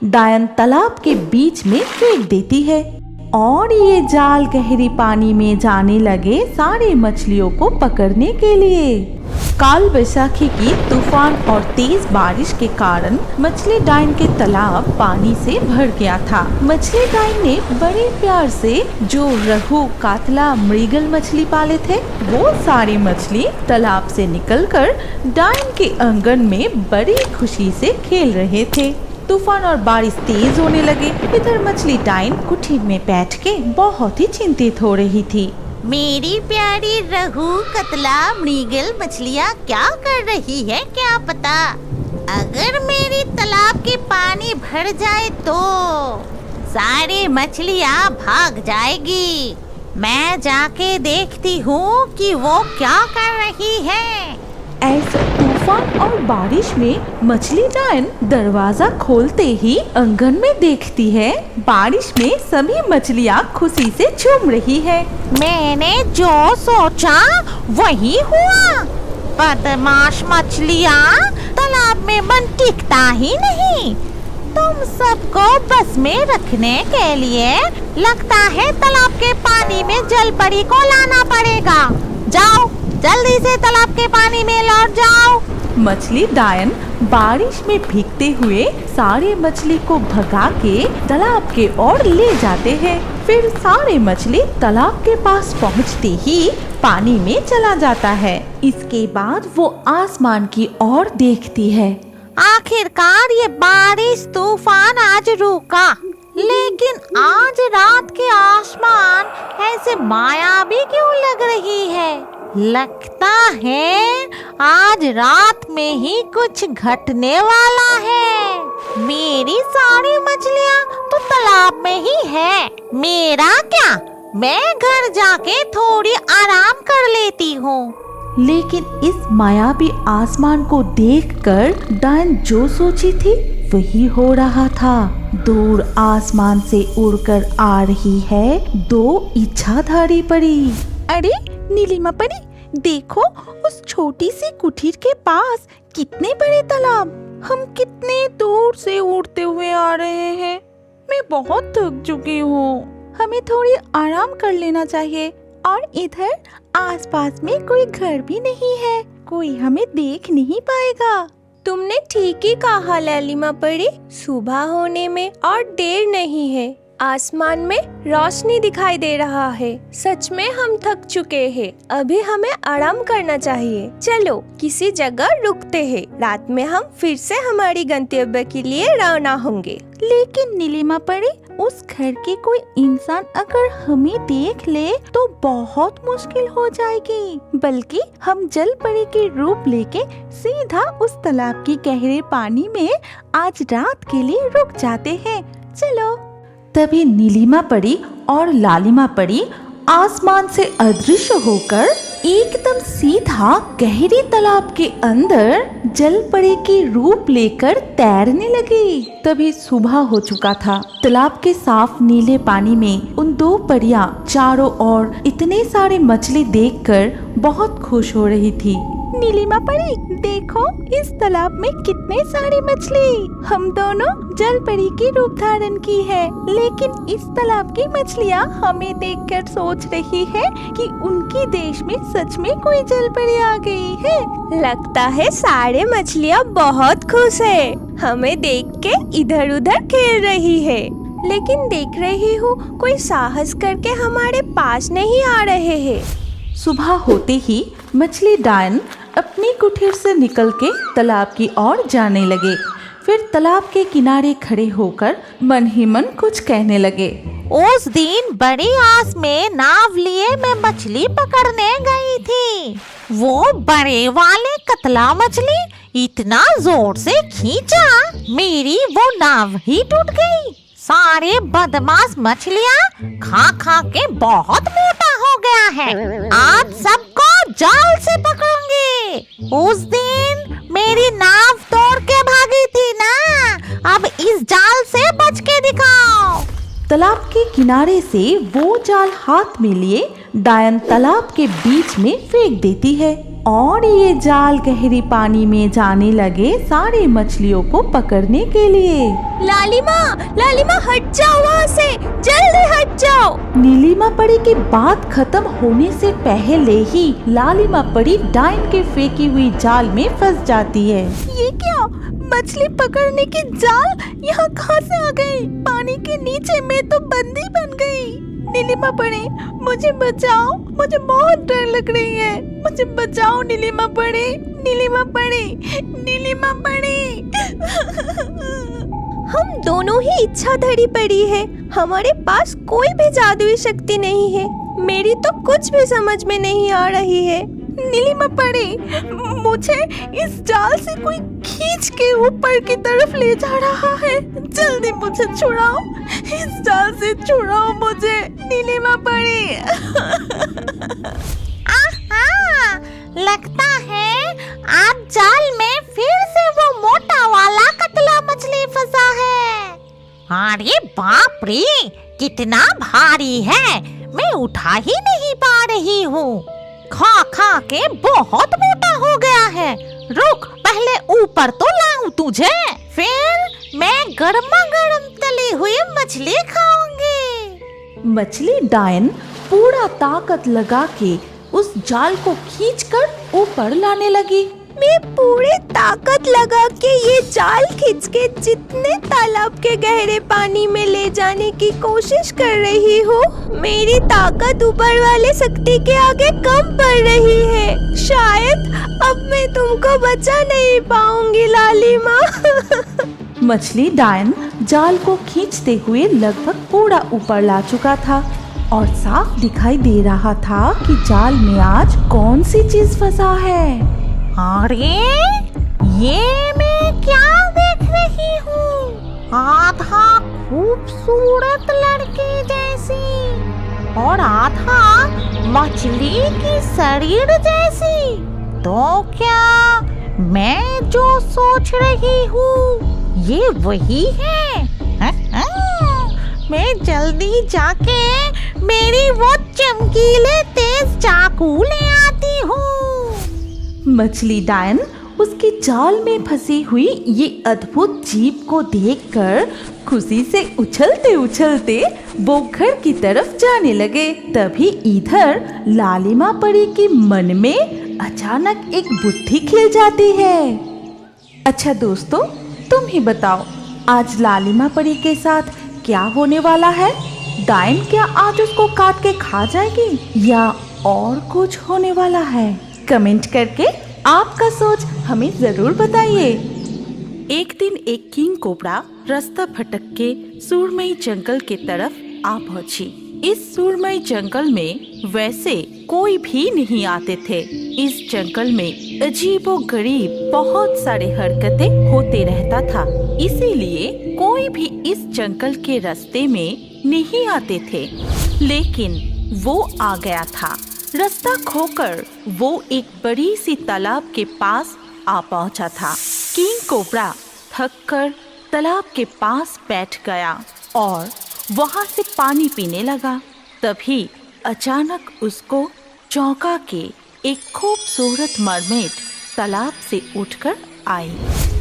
डायन तालाब के बीच में फेंक देती है और ये जाल गहरी पानी में जाने लगे सारे मछलियों को पकड़ने के लिए। काल बैसाखी की तूफान और तेज बारिश के कारण मछली डायन के तालाब पानी से भर गया था। मछली डायन ने बड़े प्यार से जो रहू, कातला, मृगल मछली पाले थे, वो सारी मछली तालाब से निकलकर डायन के आंगन में बड़ी खुशी से खेल रहे थे। तूफान और बारिश तेज होने लगे। इधर मछली डायन कुटीर में बैठ के बहुत ही चिंतित हो रही थी। मेरी प्यारी रहू, कतला, मृगल मछलियाँ क्या कर रही है क्या पता। अगर मेरी तालाब के पानी भर जाए तो सारी मछलियाँ भाग जाएगी। मैं जाके देखती हूँ कि वो क्या कर रही है। ऐसे तूफान और बारिश में मछली डायन दरवाजा खोलते ही आंगन में देखती है बारिश में सभी मछलियाँ खुशी से झूम रही है। मैंने जो सोचा वही हुआ। बदमाश मछलियाँ, तालाब में मन टिकता ही नहीं। तुम सबको बस में रखने के लिए लगता है तालाब के पानी में जलपरी को लाना पड़ेगा। जाओ, जल्दी से तालाब के पानी में लौट जाओ। मछली डायन बारिश में भीगते हुए सारे मछली को भगा के तालाब के ओर ले जाते हैं। फिर सारे मछली तालाब के पास पहुंचते ही पानी में चला जाता है। इसके बाद वो आसमान की ओर देखती है। आखिरकार ये बारिश तूफान आज रुका, लेकिन आज रात के आसमान ऐसे मायावी क्यों लग रही है। लगता है आज रात में ही कुछ घटने वाला है। मेरी सारी मछलियाँ तो तालाब में ही है। मेरा क्या, मैं घर जाके थोड़ी आराम कर लेती हूँ। लेकिन इस मायावी आसमान को देखकर डायन जो सोची थी वही हो रहा था। दूर आसमान से उड़कर आ रही है दो इच्छाधारी परी। अरे नीलिमा परी, देखो उस छोटी सी कुटीर के पास कितने बड़े तालाब। हम कितने दूर से उड़ते हुए आ रहे हैं। मैं बहुत थक चुकी हूँ। हमें थोड़ी आराम कर लेना चाहिए। और इधर आसपास में कोई घर भी नहीं है, कोई हमें देख नहीं पाएगा। तुमने ठीक ही कहा ललिमा परी, सुबह होने में और देर नहीं है। आसमान में रोशनी दिखाई दे रहा है। सच में हम थक चुके हैं। अभी हमें आराम करना चाहिए। चलो किसी जगह रुकते हैं। रात में हम फिर से हमारी गंतव्य के लिए रवाना होंगे। लेकिन नीलिमा परी, उस घर के कोई इंसान अगर हमें देख ले तो बहुत मुश्किल हो जाएगी। बल्कि हम जल परी के रूप लेके सीधा उस तालाब के गहरे पानी में आज रात के लिए रुक जाते हैं। चलो। तभी नीलिमा परी और लालिमा परी आसमान से अदृश्य होकर एकदम सीधा गहरी तालाब के अंदर जल परी के रूप लेकर तैरने लगी। तभी सुबह हो चुका था। तालाब के साफ नीले पानी में उन दो परियां चारों ओर इतने सारे मछली देखकर बहुत खुश हो रही थी। नीलिमा परी, देखो इस तालाब में कितने सारी मछली। हम दोनों जल परी की रूप धारण की है, लेकिन इस तालाब की मछलियाँ हमें देखकर सोच रही है कि उनके देश में सच में कोई जल परी आ गई है। लगता है सारे मछलियाँ बहुत खुश है। हमें देख के इधर उधर खेल रही है। लेकिन देख रही हूँ कोई साहस करके हमारे पास नहीं आ रहे हैं। सुबह होते ही मछली डायन अपनी कुटीर से निकल के तालाब की ओर जाने लगे। फिर तालाब के किनारे खड़े होकर मन ही मन कुछ कहने लगे। उस दिन बड़ी आस में नाव लिए मैं मछली पकड़ने गई थी। वो बड़े वाले कतला मछली इतना जोर से खींचा, मेरी वो नाव ही टूट गई। सारे बदमाश मछलियाँ खा खा के बहुत मोटा हो गया है। आज सबको जाल से पकड़ूंगी। उस दिन मेरी नाव तोड़ के भागी थी ना, अब इस जाल से बच के दिखाओ। तालाब के किनारे से वो जाल हाथ में लिए डायन तालाब के बीच में फेंक देती है और ये जाल गहरी पानी में जाने लगे सारे मछलियों को पकड़ने के लिए। लालिमा हट जाओ वहाँ से, जल्दी हट जाओ। नीलिमा परी की बात खत्म होने से पहले ही लालिमा परी डायन के फेंकी हुई जाल में फंस जाती है। ये क्या, मछली पकड़ने की जाल यहाँ कहाँ से आ गई? पानी के नीचे मैं तो बंदी बन गई। नीलिमा परी, मुझे बचाओ, मुझे बहुत डर लग रही है। मुझे बचाओ नीलिमा परी, नीलिमा परी, नीलिमा परी। हम दोनों ही इच्छाधारी परी है, हमारे पास कोई भी जादुई शक्ति नहीं है। मेरी तो कुछ भी समझ में नहीं आ रही है। नीलिमा परी, मुझे इस जाल से कोई खींच के ऊपर की तरफ ले जा रहा है। जल्दी मुझे छुड़ाओ, इस जाल से छुड़ाओ मुझे नीलिमा परी। आहा, लगता है आज जाल में फिर से वो मोटा वाला कतला मछली फंसा है। अरे बाप रे, कितना भारी है, मैं उठा ही नहीं पा रही हूँ। खा खा के बहुत मोटा हो गया है। रुक, पहले ऊपर तो लाऊं तुझे, फिर मैं गर्मा गर्म तली हुई मछली खाऊंगी। मछली डायन पूरा ताकत लगा के उस जाल को खींचकर ऊपर लाने लगी। मैं पूरी ताकत लगा के ये जाल खींच के जितने तालाब के गहरे पानी में ले जाने की कोशिश कर रही हूँ। मेरी ताकत ऊपर वाले शक्ति के आगे कम पड़ रही है। शायद अब मैं तुमको बचा नहीं पाऊंगी लालिमा। मछली डायन जाल को खींचते हुए लगभग पूरा ऊपर ला चुका था और साफ दिखाई दे रहा था कि जाल में आज कौन सी चीज फंसा है। अरे ये मैं क्या देख रही हूँ? आधा खूबसूरत लड़की जैसी और आधा मछली की शरीर जैसी। तो क्या मैं जो सोच रही हूँ ये वही है? मैं जल्दी जाके मेरी वो चमकीले तेज चाकू ले आती हूँ। मछली डायन उसकी जाल में फंसी हुई ये अद्भुत जीव को देखकर खुशी से उछलते उछलते वो घर की तरफ जाने लगे। तभी इधर लालिमा परी के मन में अचानक एक बुद्धि खिल जाती है। अच्छा दोस्तों, तुम ही बताओ आज लालिमा परी के साथ क्या होने वाला है? डायन क्या आज उसको काट के खा जाएगी या और कुछ होने वाला है? कमेंट करके आपका सोच हमें जरूर बताइए। एक दिन एक किंग कोबरा रास्ता भटक के सुरमई जंगल के तरफ आ पहुंची। इस सुरमई जंगल में वैसे कोई भी नहीं आते थे। इस जंगल में अजीबो गरीब बहुत सारे हरकतें होते रहता था, इसीलिए कोई भी इस जंगल के रास्ते में नहीं आते थे। लेकिन वो आ गया था। रास्ता खोकर वो एक बड़ी सी तालाब के पास आ पहुंचा था। किंग कोबरा थक कर तालाब के पास बैठ गया और वहां से पानी पीने लगा। तभी अचानक उसको चौंका के एक खूबसूरत मरमेड तालाब से उठकर आई।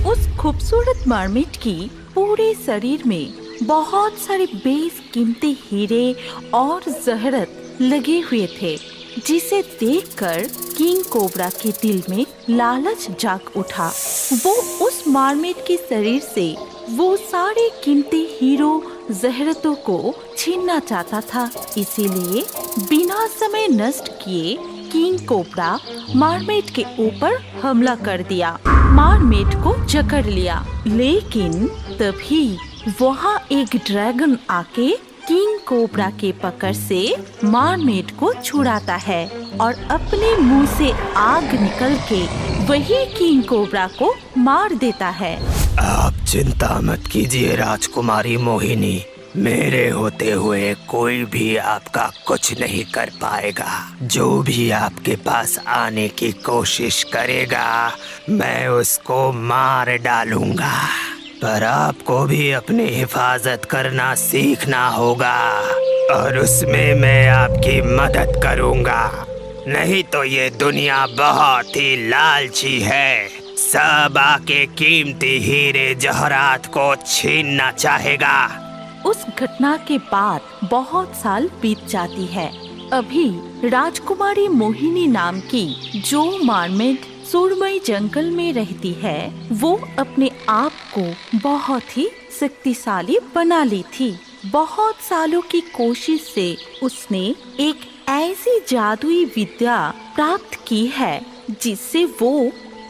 उस खूबसूरत मरमेड की पूरे शरीर में बहुत सारे बेशकीमती हीरे और जहरत लगे हुए थे, जिसे देखकर किंग कोबरा के दिल में लालच जाग उठा। वो उस मरमेड के शरीर से वो सारे कीमती हीरो जहरतों को छीनना चाहता था। इसीलिए बिना समय नष्ट किए किंग कोबरा मरमेड के ऊपर हमला कर दिया। मरमेड को जकड़ लिया, लेकिन तभी वहाँ एक ड्रैगन आके किंग कोबरा के पकड़ से मरमेड को छुड़ाता है और अपने मुंह से आग निकल के वही किंग कोबरा को मार देता है। आप चिंता मत कीजिए राजकुमारी मोहिनी, मेरे होते हुए कोई भी आपका कुछ नहीं कर पाएगा। जो भी आपके पास आने की कोशिश करेगा मैं उसको मार डालूंगा। पर आपको भी अपनी हिफाजत करना सीखना होगा और उसमें मैं आपकी मदद करूंगा। नहीं तो ये दुनिया बहुत ही लालची है, सब आके कीमती हीरे जवाहरात को छीनना चाहेगा। उस घटना के बाद बहुत साल बीत जाती है। अभी राजकुमारी मोहिनी नाम की जो मरमेड सुरमई जंगल में रहती है, वो अपने आप को बहुत ही शक्तिशाली बना ली थी। बहुत सालों की कोशिश से उसने एक ऐसी जादुई विद्या प्राप्त की है जिससे वो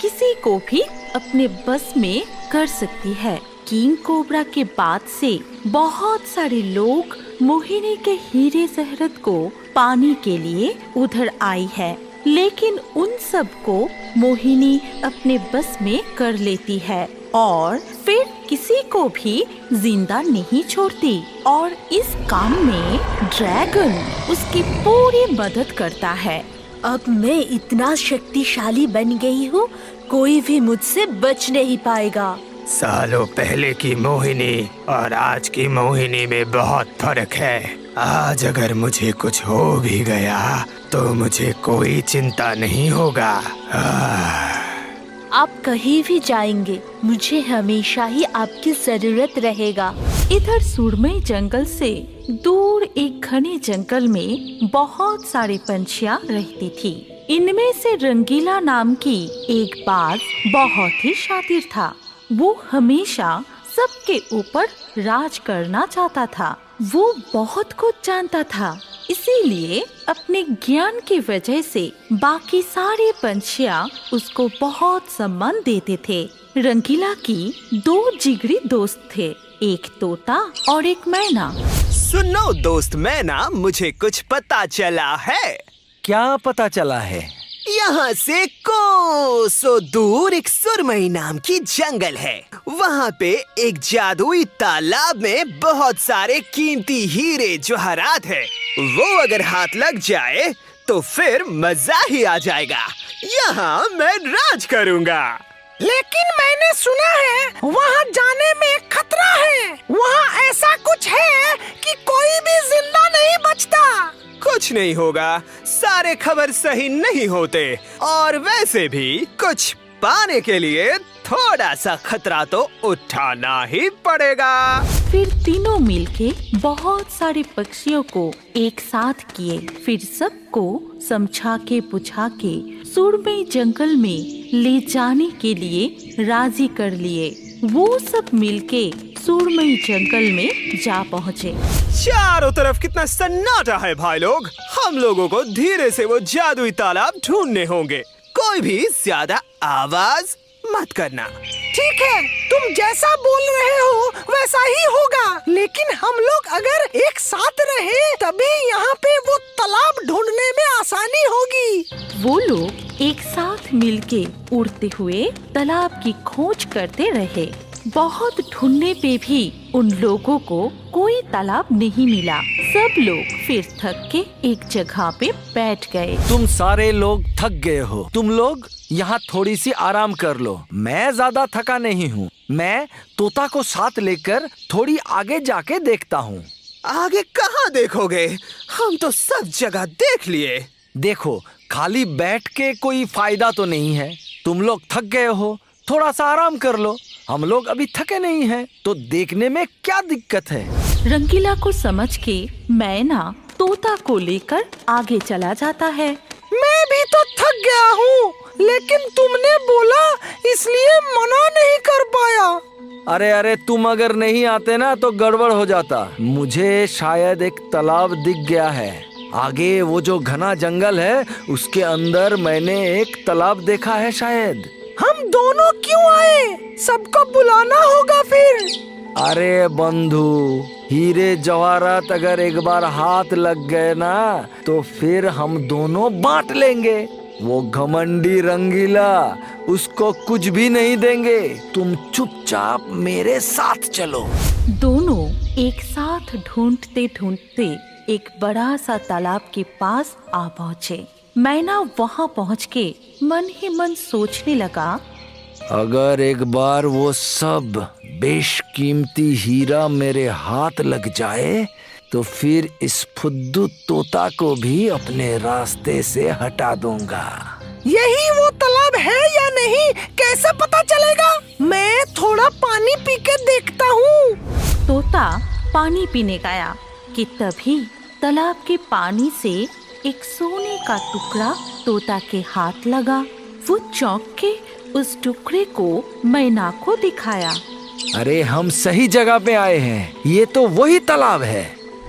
किसी को भी अपने बस में कर सकती है। किंग कोबरा के बाद से बहुत सारे लोग मोहिनी के हीरे जवाहरात को पाने के लिए उधर आई है, लेकिन उन सब को मोहिनी अपने बस में कर लेती है और फिर किसी को भी जिंदा नहीं छोड़ती। और इस काम में ड्रैगन उसकी पूरी मदद करता है। अब मैं इतना शक्तिशाली बन गई हूँ, कोई भी मुझसे बच नहीं पाएगा। सालों पहले की मोहिनी और आज की मोहिनी में बहुत फर्क है। आज अगर मुझे कुछ हो भी गया तो मुझे कोई चिंता नहीं होगा। आप कहीं भी जाएंगे, मुझे हमेशा ही आपकी जरूरत रहेगा। इधर सुरमई जंगल से दूर एक घने जंगल में बहुत सारे पंछियाँ रहती थी। इनमें से रंगीला नाम की एक बाज बहुत ही शातिर था। वो हमेशा सबके ऊपर राज करना चाहता था। वो बहुत कुछ जानता था, इसीलिए अपने ज्ञान की वजह से बाकी सारे पंछियाँ उसको बहुत सम्मान देते थे। रंगीला की दो जिगरी दोस्त थे, एक तोता और एक मैना। सुनो दोस्त मैना, मुझे कुछ पता चला है। क्या पता चला है? यहाँ से कोसों दूर एक सुरमई नाम की जंगल है। वहाँ पे एक जादुई तालाब में बहुत सारे कीमती हीरे जवाहरात है। वो अगर हाथ लग जाए तो फिर मजा ही आ जाएगा। यहाँ मैं राज करूँगा। लेकिन मैंने सुना है वहाँ जाने में खतरा है। वहाँ ऐसा कुछ है कि कोई भी जिंदा नहीं बचता। कुछ नहीं होगा, सारे खबर सही नहीं होते और वैसे भी कुछ पाने के लिए थोड़ा सा खतरा तो उठाना ही पड़ेगा। फिर तीनों मिलके बहुत सारे पक्षियों को एक साथ किए, फिर सबको समझा के बुझा के सुरमई जंगल में ले जाने के लिए राजी कर लिए। वो सब मिलके सुरमई जंगल में जा पहुँचे। चारों तरफ कितना सन्नाटा है भाई लोग। हम लोगों को धीरे से वो जादुई तालाब ढूंढने होंगे। कोई भी ज्यादा आवाज मत करना। ठीक है, तुम जैसा बोल रहे हो वैसा ही होगा। लेकिन हम लोग अगर एक साथ रहे तभी यहाँ पे वो तालाब ढूंढने में आसानी होगी। वो लोग एक साथ मिलके उड़ते हुए तालाब की खोज करते रहे। बहुत ढूंढने पे भी उन लोगों को कोई तालाब नहीं मिला। सब लोग फिर थक के एक जगह पे बैठ गए। तुम सारे लोग थक गए हो, तुम लोग यहाँ थोड़ी सी आराम कर लो। मैं ज्यादा थका नहीं हूँ। मैं तोता को साथ लेकर थोड़ी आगे जाके देखता हूँ। आगे कहाँ देखोगे? हम तो सब जगह देख लिए। देखो, खाली बैठ के कोई फायदा तो नहीं है। तुम लोग थक गए हो, थोड़ा सा आराम कर लो। हम लोग अभी थके नहीं हैं, तो देखने में क्या दिक्कत है? रंगीला को समझ के मैना तोता को लेकर आगे चला जाता है। मैं भी तो थक गया हूँ, लेकिन तुमने बोला इसलिए मना नहीं कर पाया। अरे तुम अगर नहीं आते ना तो गड़बड़ हो जाता। मुझे शायद एक तालाब दिख गया है। आगे वो जो घना जंगल है उसके अंदर मैंने एक तालाब देखा है शायद। हम दोनों क्यों आए? सबको बुलाना होगा फिर। अरे बंधु, हीरे जवाहरात अगर एक बार हाथ लग गए ना तो फिर हम दोनों बांट लेंगे। वो घमंडी रंगीला, उसको कुछ भी नहीं देंगे। तुम चुपचाप मेरे साथ चलो। दोनों एक साथ ढूंढते ढूंढते एक बड़ा सा तालाब के पास आ पहुँचे। मैना वहाँ पहुँच के मन ही मन सोचने लगा, अगर एक बार वो सब बेशकीमती हीरा मेरे हाथ लग जाए तो फिर इस फुद्दू तोता को भी अपने रास्ते से हटा दूंगा। यही वो तालाब है या नहीं, कैसे पता चलेगा? मैं थोड़ा पानी पी के देखता हूँ। तोता पानी पीने गया कि तभी तालाब के पानी से एक सोने का टुकड़ा तोता के हाथ लगा। वो चौंक के उस टुकड़े को मैना को दिखाया। अरे हम सही जगह पे आए हैं, ये तो वही तालाब है।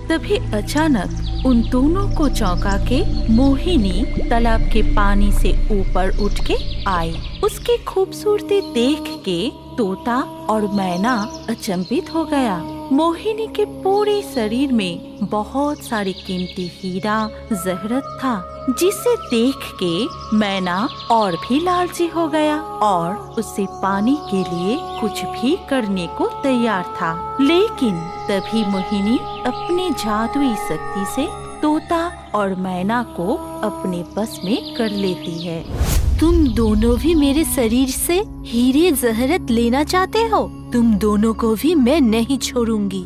तभी अचानक उन दोनों को चौंका के मोहिनी तालाब के पानी से ऊपर उठ के आई। उसकी खूबसूरती देख के तोता और मैना अचंभित हो गया। मोहिनी के पूरे शरीर में बहुत सारी कीमती हीरा जहरत था, जिसे देख के मैना और भी लालची हो गया और उससे पाने के लिए कुछ भी करने को तैयार था। लेकिन तभी मोहिनी अपनी जादुई शक्ति से तोता और मैना को अपने बस में कर लेती है। तुम दोनों भी मेरे शरीर से हीरे जहरत लेना चाहते हो? तुम दोनों को भी मैं नहीं छोड़ूंगी।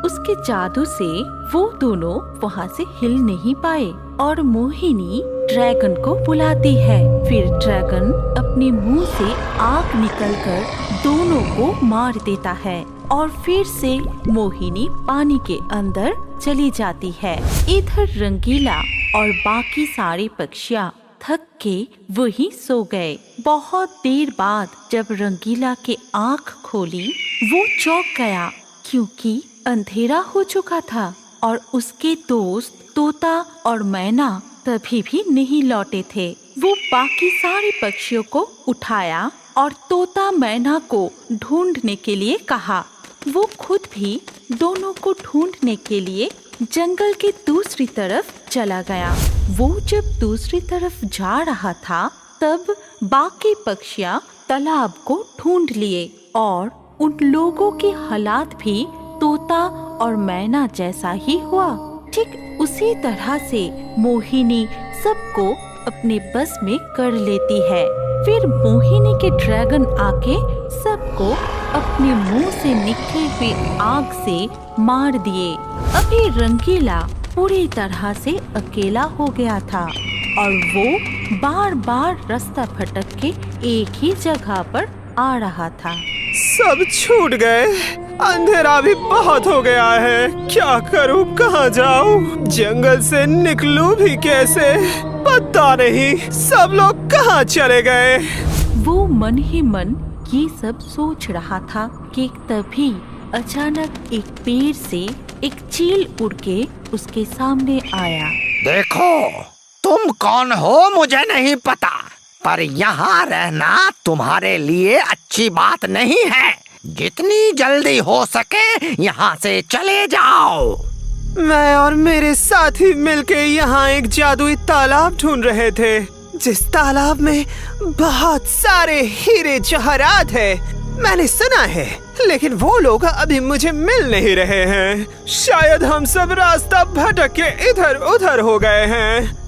उसके जादू से वो दोनों वहाँ से हिल नहीं पाए और मोहिनी ड्रैगन को बुलाती है। फिर ड्रैगन अपने मुंह से आग निकलकर दोनों को मार देता है और फिर से मोहिनी पानी के अंदर चली जाती है। इधर रंगीला और बाकी सारे पक्षियाँ थक के वहीं सो गए। बहुत देर बाद जब रंगीला के आँख खोली, वो चौंक गया क्योंकि अंधेरा हो चुका था और उसके दोस्त तोता और मैना तभी भी नहीं लौटे थे। वो बाकी सारे पक्षियों को उठाया और तोता मैना को ढूंढने के लिए कहा। वो खुद भी दोनों को ढूंढने के लिए जंगल के दूसरी तरफ चला गया। वो जब दूसरी तरफ जा रहा था तब बाकी पक्षियाँ तालाब को ढूंढ लिए और उन लोगों के हालात भी तोता और मैना जैसा ही हुआ। ठीक उसी तरह से मोहिनी सबको अपने बस में कर लेती है। फिर मोहिनी के ड्रैगन आके सबको अपने मुंह से निकली हुई आग से मार दिए। अभी रंगीला पूरी तरह से अकेला हो गया था और वो बार बार रास्ता भटक के एक ही जगह पर आ रहा था। सब छूट गए, अंधेरा भी बहुत हो गया है। क्या करूं, कहाँ जाऊं? जंगल से निकलूं भी कैसे, पता नहीं। सब लोग कहाँ चले गए? वो मन ही मन ये सब सोच रहा था कि तभी अचानक एक पेड़ से एक चील उड़ के उसके सामने आया। देखो, तुम कौन हो मुझे नहीं पता, पर यहाँ रहना तुम्हारे लिए अच्छी बात नहीं है। जितनी जल्दी हो सके यहाँ से चले जाओ। मैं और मेरे साथी मिलके यहाँ एक जादुई तालाब ढूंढ रहे थे, जिस तालाब में बहुत सारे हीरे जवाहरात है। मैंने सुना है, लेकिन वो लोग अभी मुझे मिल नहीं रहे हैं। शायद हम सब रास्ता भटक के इधर उधर हो गए हैं।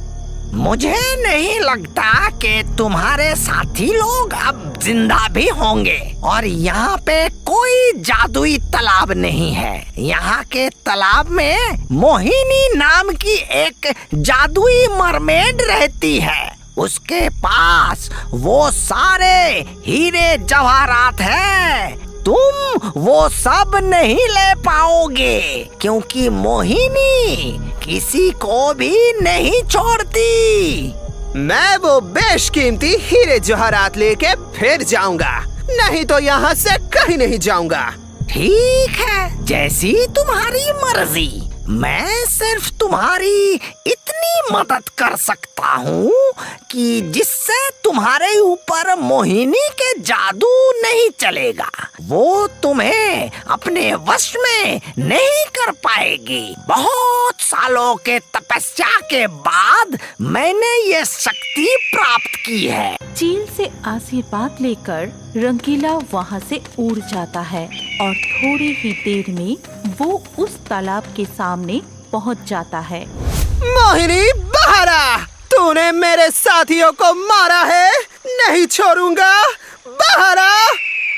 मुझे नहीं लगता कि तुम्हारे साथी लोग अब जिंदा भी होंगे। और यहाँ पे कोई जादुई तालाब नहीं है। यहाँ के तालाब में मोहिनी नाम की एक जादुई मरमेड रहती है। उसके पास वो सारे हीरे जवाहरात हैं। तुम वो सब नहीं ले पाओगे क्योंकि मोहिनी किसी को भी नहीं छोड़ती। मैं वो बेशकीमती हीरे जवाहरात लेके फिर जाऊंगा, नहीं तो यहाँ से कहीं नहीं जाऊंगा। ठीक है, जैसी तुम्हारी मर्जी। मैं सिर्फ तुम्हारी इतनी मदद कर सकता हूँ कि जिससे तुम्हारे ऊपर मोहिनी के जादू नहीं चलेगा। वो तुम्हें अपने वश में नहीं कर पाएगी। बहुत सालों के तपस्या के बाद मैंने ये शक्ति प्राप्त की है। चील से आशीर्वाद लेकर रंगीला वहाँ से उड़ जाता है और थोड़ी ही देर में वो उस तालाब के सामने पहुँच जाता है। मोहिनी, बाहर आ! तूने मेरे साथियों को मारा है, नहीं छोड़ूंगा। बाहर आ!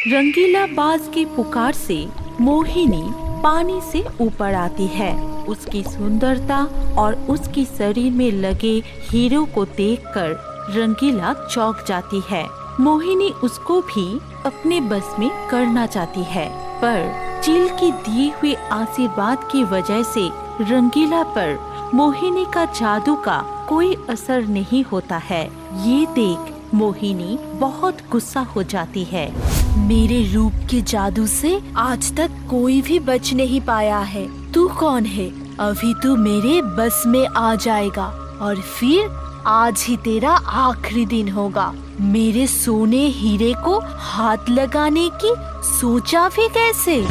रंगीला बाज की पुकार से मोहिनी पानी से ऊपर आती है। उसकी सुंदरता और उसकी शरीर में लगे हीरो को देखकर रंगीला चौंक जाती है। मोहिनी उसको भी अपने बस में करना चाहती है, पर चील की दिए हुए आशीर्वाद की वजह से रंगीला पर मोहिनी का जादू का कोई असर नहीं होता है। ये देख मोहिनी बहुत गुस्सा हो जाती है। मेरे रूप के जादू से आज तक कोई भी बच नहीं पाया है। तू कौन है? अभी तू मेरे बस में आ जाएगा और फिर आज ही तेरा आखिरी दिन होगा। मेरे सोने हीरे को हाथ लगाने की सोचा भी कैसे?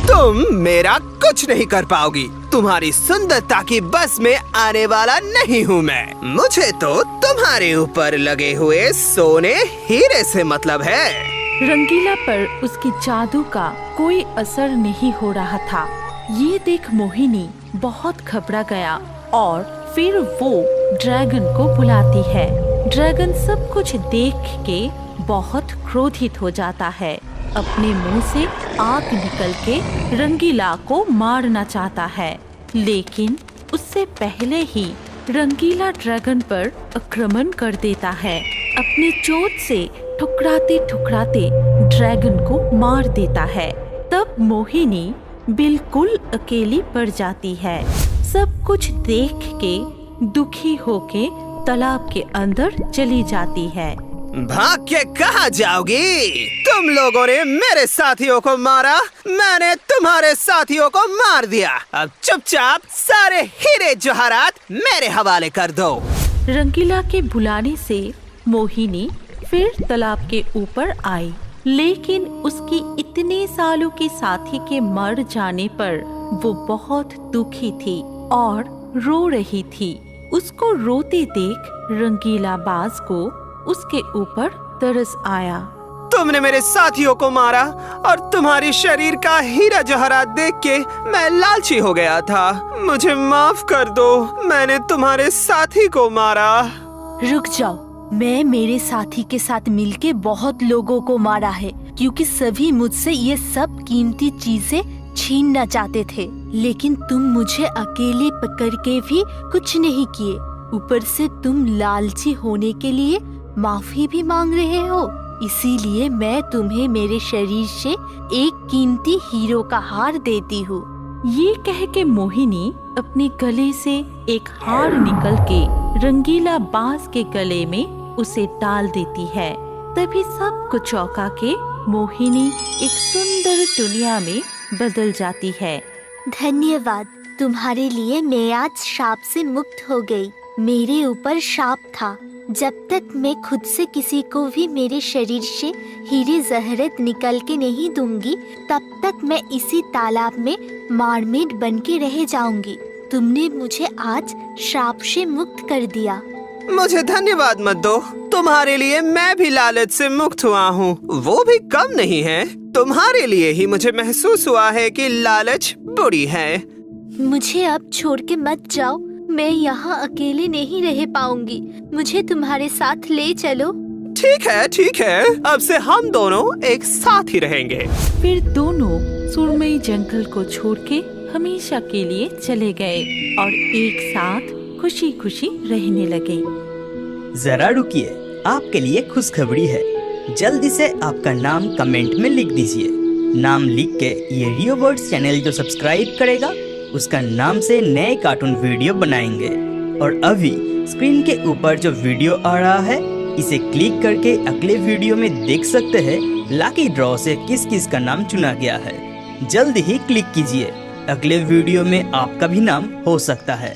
तुम मेरा कुछ नहीं कर पाओगी। तुम्हारी सुंदरता की बस में आने वाला नहीं हूँ मैं। मुझे तो तुम्हारे ऊपर लगे हुए सोने हीरे से मतलब है। रंगीला पर उसकी जादू का कोई असर नहीं हो रहा था। ये देख मोहिनी बहुत घबरा गया और फिर वो ड्रैगन को बुलाती है। ड्रैगन सब कुछ देख के बहुत क्रोधित हो जाता है। अपने मुंह से आग निकल के रंगीला को मारना चाहता है, लेकिन उससे पहले ही रंगीला ड्रैगन पर आक्रमण कर देता है। अपनी चोट से ठुकराते ठुकराते ड्रैगन को मार देता है। तब मोहिनी बिल्कुल अकेली पड़ जाती है। सब कुछ देख के दुखी होके तालाब के अंदर चली जाती है। भाग के कहाँ जाओगी? तुम लोगों ने मेरे साथियों को मारा, मैंने तुम्हारे साथियों को मार दिया। अब चुपचाप सारे हीरे जवाहरात मेरे हवाले कर दो। रंगीला के बुलाने से मोहिनी फिर तालाब के ऊपर आई, लेकिन उसकी इतने सालों के साथी के मर जाने पर वो बहुत दुखी थी और रो रही थी। उसको रोते देख रंगीला बाज को उसके ऊपर तरस आया। तुमने मेरे साथियों को मारा और तुम्हारी शरीर का हीरा जवाहरात देख के मैं लालची हो गया था। मुझे माफ कर दो, मैंने तुम्हारे साथी को मारा। रुक जाओ, मैं मेरे साथी के साथ मिलके बहुत लोगों को मारा है, क्योंकि सभी मुझसे ये सब कीमती चीजें छीनना चाहते थे, लेकिन तुम मुझे अकेले पकड़ के भी कुछ नहीं किए। ऊपर से तुम लालची होने के लिए माफी भी मांग रहे हो। इसीलिए मैं तुम्हें मेरे शरीर से एक कीमती हीरो का हार देती हूँ। ये कह के मोहिनी अपने गले से एक हार निकल के रंगीला बाज के गले में उसे डाल देती है। तभी सबको चौंका के मोहिनी एक सुंदर दुनिया में बदल जाती है। धन्यवाद, तुम्हारे लिए मैं आज श्राप से मुक्त हो गई। मेरे ऊपर श्राप था, जब तक मैं खुद से किसी को भी मेरे शरीर से हीरे जहरत निकल के नहीं दूंगी, तब तक मैं इसी तालाब में मरमेड बन के रह जाऊंगी। तुमने मुझे आज श्राप से मुक्त कर दिया। मुझे धन्यवाद मत दो, तुम्हारे लिए मैं भी लालच से मुक्त हुआ हूँ, वो भी कम नहीं है। तुम्हारे लिए ही मुझे महसूस हुआ है कि लालच बुरी है। मुझे अब छोड़ के मत जाओ, मैं यहाँ अकेले नहीं रह पाऊंगी, मुझे तुम्हारे साथ ले चलो। ठीक है, अब से हम दोनों एक साथ ही रहेंगे। फिर दोनों सुरमई जंगल को छोड़ के हमेशा के लिए चले गए और एक साथ खुशी खुशी रहने लगे। जरा रुकिए, आपके लिए खुशखबरी है। जल्दी से आपका नाम कमेंट में लिख दीजिए। नाम लिख के ये रियो वर्ड्स चैनल जो सब्सक्राइब करेगा उसका नाम से नए कार्टून वीडियो बनाएंगे। और अभी स्क्रीन के ऊपर जो वीडियो आ रहा है इसे क्लिक करके अगले वीडियो में देख सकते हैं लकी ड्रॉ से किस किस का नाम चुना गया है। जल्द ही क्लिक कीजिए, अगले वीडियो में आपका भी नाम हो सकता है।